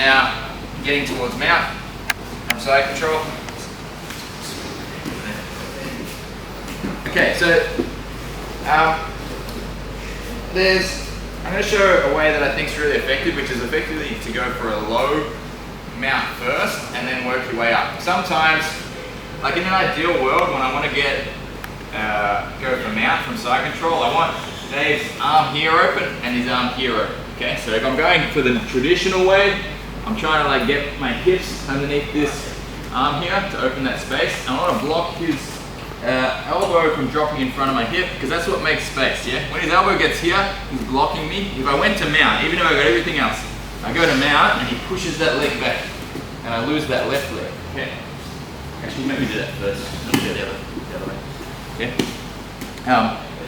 now getting towards mount from side control. Okay, so I'm going to show a way that I think is really effective, which is effectively to go for a low mount first and then work your way up. Sometimes, like in an ideal world, when I want to go for mount from side control, I want Dave's arm here open and his arm here open. Okay, so if I'm going for the traditional way, I'm trying to like get my hips underneath this arm here to open that space. I want to block his elbow from dropping in front of my hip, because that's what makes space, yeah? When his elbow gets here, he's blocking me. If I went to mount, even if I got everything else, I go to mount and he pushes that leg back and I lose that left leg, okay? Actually, let me do that first. Let me do the other way, okay?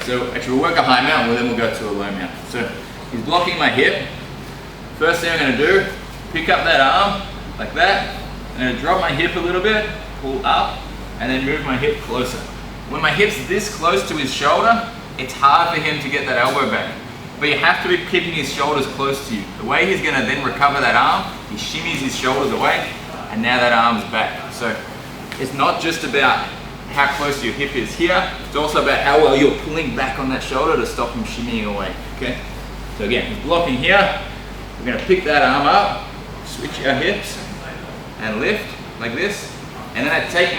So actually we'll work a high mount and then we'll go to a low mount. So he's blocking my hip. First thing I'm going to do, pick up that arm like that. I'm going to drop my hip a little bit, pull up, and then move my hip closer. When my hip's this close to his shoulder, it's hard for him to get that elbow back. But you have to be keeping his shoulders close to you. The way he's going to then recover that arm, he shimmies his shoulders away, and now that arm's back. So it's not just about how close your hip is here, it's also about how well you're pulling back on that shoulder to stop him shimmying away, okay? So again, he's blocking here. We're going to pick that arm up, switch our hips, and lift like this. And then I take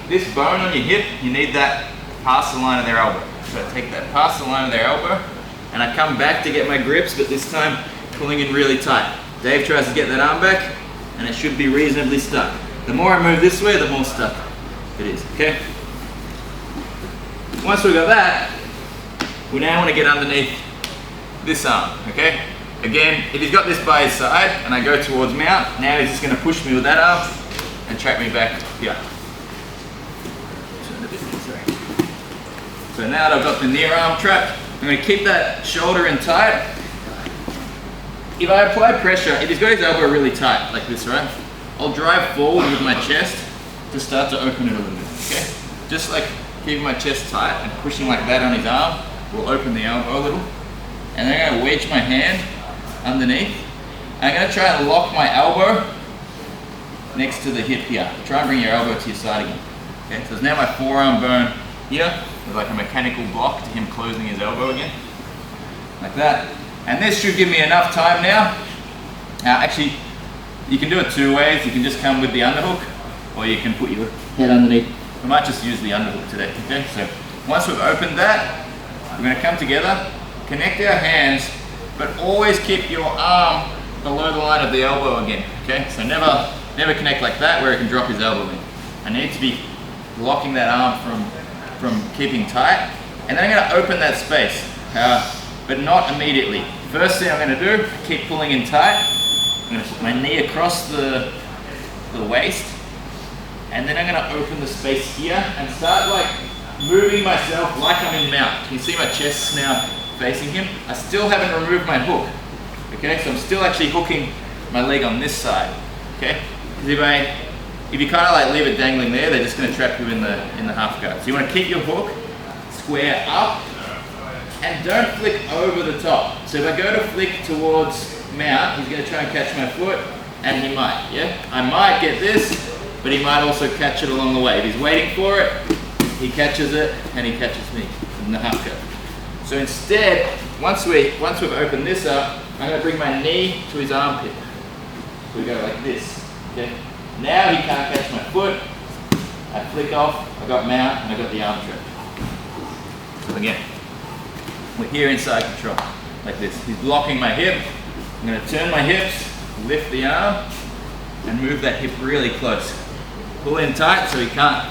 this bone on your hip, you need that past the line of their elbow. So I take that past the line of their elbow, and I come back to get my grips, but this time pulling in really tight. Dave tries to get that arm back, and it should be reasonably stuck. The more I move this way, the more stuck it is, okay? Once we've got that, we now want to get underneath this arm, okay? Again, if he's got this by his side, and I go towards mount, now he's just going to push me with that arm, and trap me back here. So now that I've got the near arm trapped, I'm going to keep that shoulder in tight. If I apply pressure, if he's got his elbow really tight, like this, right? I'll drive forward with my chest to start to open it a little bit, okay? Just like keeping my chest tight and pushing like that on his arm will open the elbow a little. And then I'm going to wedge my hand underneath. I'm going to try and lock my elbow next to the hip here. Try and bring your elbow to your side again. Okay, so there's now my forearm bone here. There's like a mechanical block to him closing his elbow again. Like that. And this should give me enough time now. Now actually, you can do it two ways. You can just come with the underhook, or you can put your head underneath. We might just use the underhook today, okay? So once we've opened that, we're gonna come together, connect our hands, but always keep your arm below the line of the elbow again, okay? So never connect like that where it can drop his elbow in. I need to be locking that arm from keeping tight, and then I'm gonna open that space, but not immediately. First thing I'm gonna do, keep pulling in tight. I'm gonna put my knee across the waist, and then I'm gonna open the space here and start like moving myself like I'm in mount. You see my chest now facing him? I still haven't removed my hook, okay? So I'm still actually hooking my leg on this side, okay? Because if you kind of like leave it dangling there, they're just gonna trap you in the half guard. So you wanna keep your hook square up, and don't flick over the top. So if I go to flick towards mount, he's going to try and catch my foot, and he might, yeah? I might get this, but he might also catch it along the way. If he's waiting for it, he catches it, and he catches me in the half guard. So instead, once we've opened this up, I'm going to bring my knee to his armpit. So we go like this, okay? Now he can't catch my foot. I flick off, I got mount, and I got the arm trap. So again, we're here inside control, like this. He's blocking my hip. I'm going to turn my hips, lift the arm, and move that hip really close. Pull in tight so he can't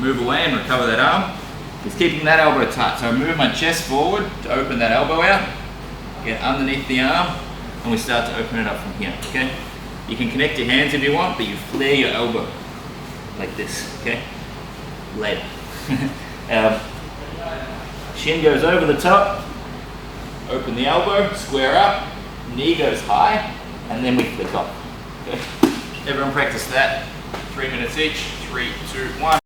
move away and recover that arm. He's keeping that elbow tight. So I move my chest forward to open that elbow out, get underneath the arm, and we start to open it up from here, okay? You can connect your hands if you want, but you flare your elbow like this, okay? Later. Shin goes over the top, open the elbow, square up, knee goes high, and then we flick off. Okay? Everyone practice that. 3 minutes each. 3, 2, 1.